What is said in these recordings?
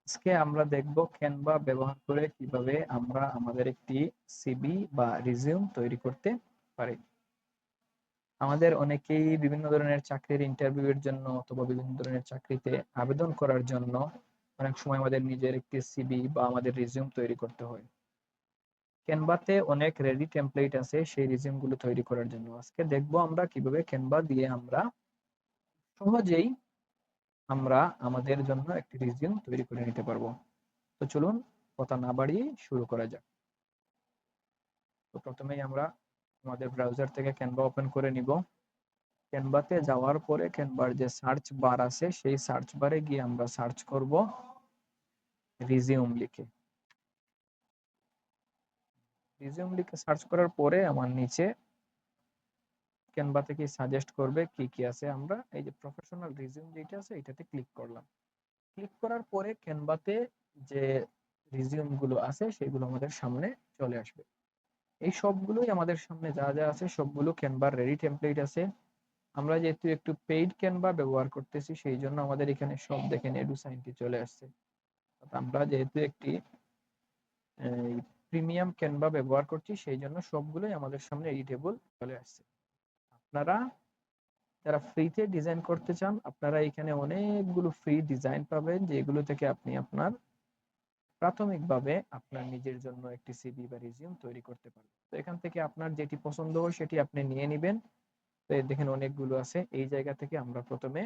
আজকে আমরা দেখব ক্যানভা ব্যবহার করে কিভাবে আমরা আমাদের একটি সিভি বা রিজিউম তৈরি করতে পারি। আমাদের অনেকেই বিভিন্ন ধরনের চাকরির ইন্টারভিউ এর জন্য অথবা বিভিন্ন ধরনের চাকরিতে আবেদন করার জন্য অনেক সময় আমাদের নিজের একটি সিভি বা আমাদের রিজিউম তৈরি করতে হয়। ক্যানভাতে অনেক রেডি টেমপ্লেট আছে সেই রিজিউম গুলো তৈরি করার জন্য। আজকে দেখব আমরা কিভাবে ক্যানভা দিয়ে আমরা সহজেই আমরা আমাদের জন্য একটি রিজিউম তৈরি করে নিতে পারবো। তো চলুন কথা না বাড়িয়ে শুরু করা যাক। তো প্রথমেই আমরা আমাদের ব্রাউজার থেকে ক্যানভা ওপেন করে নিব। ক্যানভাতে যাওয়ার পরে ক্যানভার যে সার্চ বার আছে সেই সার্চ বারে গিয়ে আমরা সার্চ করব রিজিউম লিখে। রিজিউম লিখে সার্চ করার পরে আমার নিচে ক্যানভা থেকে সাজেস্ট করবে কি কি আছে। আমরা এই যে প্রফেশনাল রিজিউম যেটা আছে এটাতে ক্লিক করলাম। ক্লিক করার পরে ক্যানভাতে যে রিজিউম গুলো আছে সেগুলো আমাদের সামনে চলে আসবে। এই সবগুলোই আমাদের সামনে যা যা আছে সবগুলো ক্যানভার রেডি টেমপ্লেট আছে। আমরা যেহেতু একটু পেইড ক্যানভা ব্যবহার করতেছি সেই জন্য আমাদের এখানে সব দেখেন এডু সাইনটি চলে আসছে। আমরা যেহেতু একটি প্রিমিয়াম ক্যানভা ব্যবহার করছি সেই জন্য সবগুলোই আমাদের সামনে এডিটেবল চলে আসছে। আপনারা যারা ফ্রিতে ডিজাইন করতে চান আপনারা এখানে অনেকগুলো ফ্রি ডিজাইন পাবেন যেগুলো থেকে আপনি আপনার প্রাথমিকভাবে আপনার নিজের জন্য একটি সিভি বা রিজিউম তৈরি করতে পারবেন। তো এখান থেকে আপনার যেটি পছন্দ হয় সেটি আপনি নিয়ে নেবেন। তো দেখেন অনেকগুলো আছে। এই জায়গা থেকে আমরা প্রথমে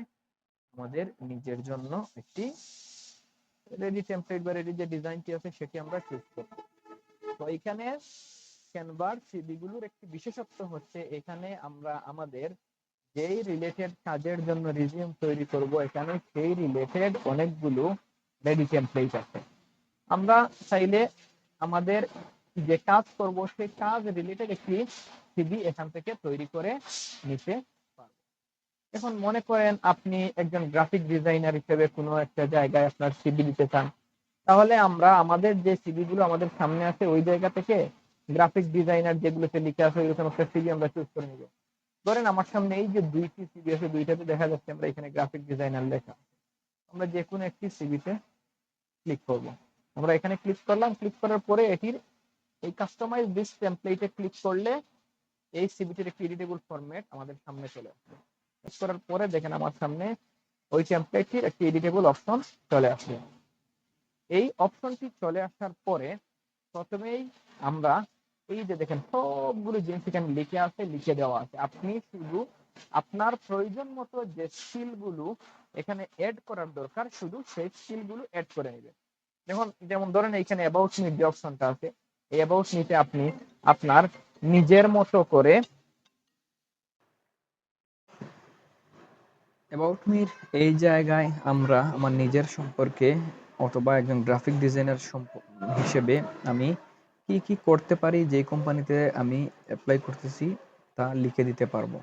আমাদের নিজের জন্য একটি রেডি টেমপ্লেট বা রেডি যে ডিজাইনটি আছে সেটি আমরা চুজ করব। তো এখানে ক্যানভার সিভি গুলোর একটি বিশেষত্ব হচ্ছে এখানে আমরা আমাদের যেই রিলেটেড কাজের জন্য রিজিউম তৈরি করব এখানে সেই রিলেটেড অনেকগুলো রেডি টেমপ্লেট আছে। আমরা চাইলে আমাদের যে কাজ করব সেই কাজ রিলেটেড একটি সিভি এখান থেকে তৈরি করে নিতে পারব। এখন মনে করেন আপনি একজন গ্রাফিক ডিজাইনার হিসেবে কোনো একটা জায়গায় আপনার সিভি দিতে চান, তাহলে আমরা আমাদের যে সিভি গুলো আমাদের সামনে আছে ওই জায়গা থেকে গ্রাফিক ডিজাইনার যেগুলোতে লিখে আছে ওইরকম একটা সিভি আমরা চুজ করে নিব। ধরেন আমার সামনে এই যে দুইটি সিভি আছে দুইটাতে দেখা যাচ্ছে আমরা এখানে গ্রাফিক ডিজাইনার লেখা। আমরা যে কোনো একটি সিভিতে ক্লিক করব। আমরা এখানে ক্লিক করলাম, ক্লিক করার পরে এটির এই কাস্টমাইজ দিস টেমপ্লেটে ক্লিক করলে এই সিভিটির একটি এডিটেবল ফরম্যাট আমাদের সামনে চলে আসবে। ক্লিক করার পরে দেখেন আমার সামনে ওই টেমপ্লেটটির একটি এডিটেবল অপশন চলে আসবে। এই অপশনটি চলে আসার পরে প্রথমেই আমরা এই যে দেখেন সবগুলো জিনিস এখানে লিখে আছে, লিখে দেওয়া আছে। আপনি শুধু আপনার প্রয়োজন মতো যে স্কিলগুলো এখানে এড করার দরকার শুধু সেই স্কিলগুলো এড করে নেবেন। যেমন ধরেন এখানে অ্যাবাউট মি যে অপশনটা আছে এই অ্যাবাউট মিতে আপনি আপনার নিজের মতো করে অ্যাবাউট মির এই জায়গায় আমরা আমার নিজের সম্পর্কে অথবা একজন গ্রাফিক ডিজাইনার হিসেবে আমি কি কি করতে পারি যে কোম্পানিতে আমি অ্যাপ্লাই করতেছি তা লিখে দিতে পারবো।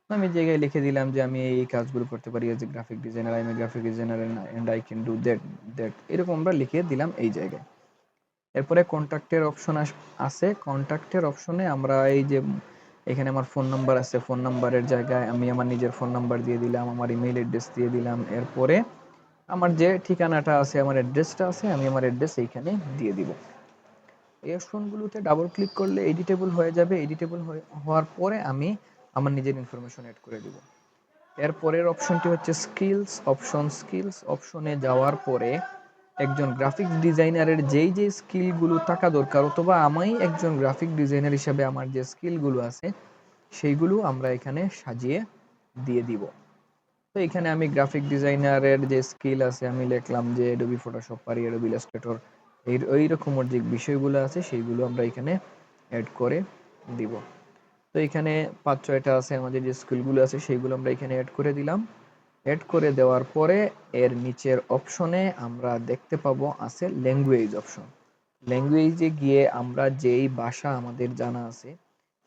আমি জায়গায় লিখে দিলাম যে আমি এই কাজগুলো করতে পারি as a graphic designer, I am a graphic designer and I can do that that এরকম আমরা লিখে দিলাম এই জায়গায়। এরপরে কন্ট্যাক্টের অপশন আছে। কন্ট্যাক্টের অপশনে আমরা এই যে এখানে আমার ফোন নাম্বার আছে, ফোন নাম্বারের জায়গায় আমি আমার নিজের ফোন নাম্বার দিয়ে দিলাম, আমার ইমেইল অ্যাড্রেস দিয়ে দিলাম। এরপরে আমার যে ঠিকানাটা আছে আমার অ্যাড্রেসটা আছে আমি আমার অ্যাড্রেস এইখানে দিয়ে দিব। এই অপশনগুলোতে ডাবল ক্লিক করলে এডিটেবল হয়ে যাবে। এডিটেবল হওয়ার পরে আমি আমার নিজের ইনফরমেশন অ্যাড করে দিব। এর পরের অপশনটি হচ্ছে স্কিলস অপশন। স্কিলস অপশনে যাওয়ার পরে একজন গ্রাফিক ডিজাইনারের যেই যে স্কিলগুলো থাকা দরকার অথবা আমি একজন গ্রাফিক ডিজাইনার হিসেবে আমার যে স্কিলগুলো আছে সেইগুলো আমরা এখানে সাজিয়ে দিয়ে দিব। তো এখানে আমি গ্রাফিক ডিজাইনারের যে স্কিল আছে আমি লিখলাম যে অ্যাডোবি ফটোশপ পারি, অ্যাডোবি ইলাস্ট্রেটর, এইরকম যে বিষয়গুলো আছে সেইগুলো আমরা এখানে অ্যাড করে দিব। তো এখানে ৫-৬টা আছে আমাদের যে স্কিলগুলো আছে সেইগুলো আমরা এখানে অ্যাড করে দিলাম। অ্যাড করে দেওয়ার পরে এর নিচের অপশনে আমরা দেখতে পাবো আছে ল্যাঙ্গুয়েজ অপশন। ল্যাঙ্গুয়েজে গিয়ে আমরা যেই ভাষা আমাদের জানা আছে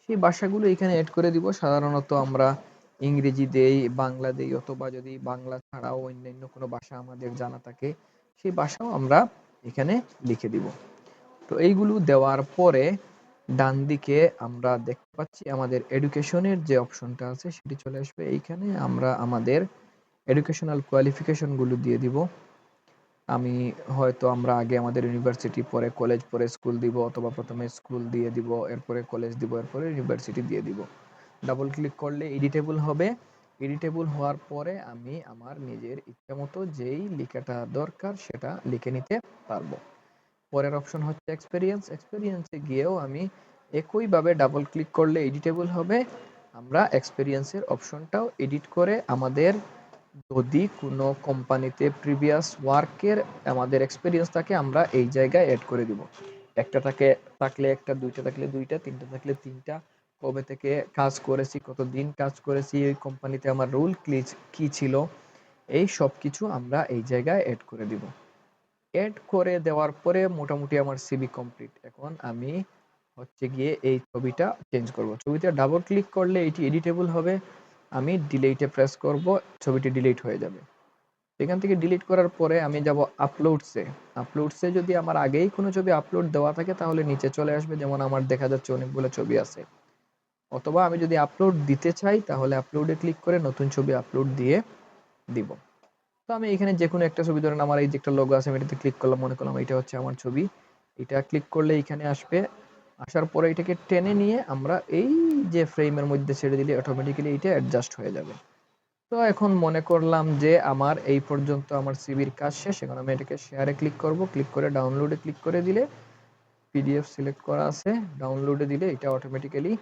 সেই ভাষাগুলো এখানে অ্যাড করে দিব। সাধারণত আমরা ইংরেজি দেই, বাংলা দেই অথবা যদি বাংলা ছাড়াও অন্যান্য কোনো ভাষা আমাদের জানা থাকে সেই ভাষাও আমরা এখানে লিখে দিব। তো এইগুলো দেওয়ার পরে ডান দিকে আমরা দেখতে পাচ্ছি আমাদের এডুকেশনের যে অপশনটা আছে সেটি চলে আসবে। এইখানে আমরা আমাদের এডুকেশনাল কোয়ালিফিকেশন গুলো দিয়ে দিব। আমি হয়তো আমরা আগে আমাদের ইউনিভার্সিটি, পরে কলেজ, পরে স্কুল দিব, অথবা প্রথমে স্কুল দিয়ে দিব, এরপরে কলেজ দিব, এরপরে ইউনিভার্সিটি দিয়ে দিব। ডাবল ক্লিক করলে এডিটেবল হবে। এডিটেবল হওয়ার পরে আমি আমার নিজের ইচ্ছা মতো যেই লেখাটা দরকার সেটা লিখে নিতে পারবো। পরের অপশন হচ্ছে এক্সপেরিয়েন্স। এক্সপেরিয়েন্সে গিয়েও আমি একইভাবে ডাবল ক্লিক করলে এডিটেবল হবে। আমরা এক্সপেরিয়েন্সের অপশনটাও এডিট করে আমাদের যদি কোনো কোম্পানিতে প্রিভিয়াস ওয়ার্কের আমাদের এক্সপেরিয়েন্স থাকে আমরা এই জায়গায় অ্যাড করে দিব। একটা থাকলে একটা, দুইটা থাকলে দুইটা, তিনটা থাকলে তিনটা, কবে থেকে কাজ করেছি, কতদিন কাজ করেছি, এই কোম্পানিতে আমার রোল কি ছিল, এই সব কিছু আমরা এই জায়গায় অ্যাড করে দিব। অ্যাড করে দেওয়ার পরে মোটামুটি আমার সিভি কমপ্লিট। এখন আমি হচ্ছে গিয়ে এই ছবিটা চেঞ্জ করব। ছবিতে ডাবল ক্লিক করলে এটি এডিটেবল হবে। আমি ডিলিটে প্রেস করব, ছবিটি ডিলিট হয়ে যাবে। এখান থেকে ডিলিট করার পরে আমি যাব আপলোডসে। আপলোডসে যদি আমার আগেই কোনো ছবি আপলোড দেওয়া থাকে তাহলে নিচে চলে আসবে, যেমন আমার দেখা যাচ্ছে অনেকগুলো ছবি আছে। অথবা আমি যদি আপলোড দিতে চাই তাহলে আপলোডে ক্লিক করে নতুন ছবি আপলোড দিয়ে দিব। তো আমি এখানে যে কোনো একটা ছবি, ধরেন আমার এই যে একটা লোগো আছে, আমি এটাতে ক্লিক করলাম, মনে করলাম এটা হচ্ছে আমার ছবি। এটা ক্লিক করলে এখানে আসবে। আসার পরে এটাকে টেনে নিয়ে আমরা এই যে ফ্রেমের মধ্যে ছেড়ে দিলে অটোমেটিক্যালি এটা অ্যাডজাস্ট হয়ে যাবে। তো এখন মনে করলাম যে আমার এই পর্যন্ত আমার সিভির কাজ শেষ। এখন আমি এটাকে শেয়ারে ক্লিক করব। ক্লিক করে ডাউনলোডে ক্লিক করে দিলে, পিডিএফ সিলেক্ট করা আছে, ডাউনলোডে দিলে এটা অটোমেটিক্যালি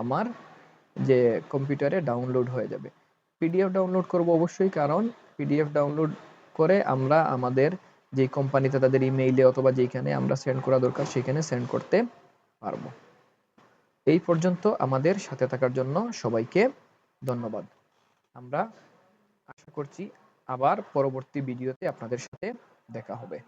আমার যে কম্পিউটারে ডাউনলোড হয়ে যাবে। পিডিএফ ডাউনলোড করব অবশ্যই, কারণ পিডিএফ ডাউনলোড করে আমরা আমাদের যে কোম্পানিতে তাদের ইমেইলে অথবা যেখানে আমরা সেন্ড করা দরকার সেখানে সেন্ড করতে পারবো। এই পর্যন্ত আমাদের সাথে থাকার জন্য সবাইকে ধন্যবাদ। আমরা আশা করছি আবার পরবর্তী ভিডিওতে আপনাদের সাথে দেখা হবে।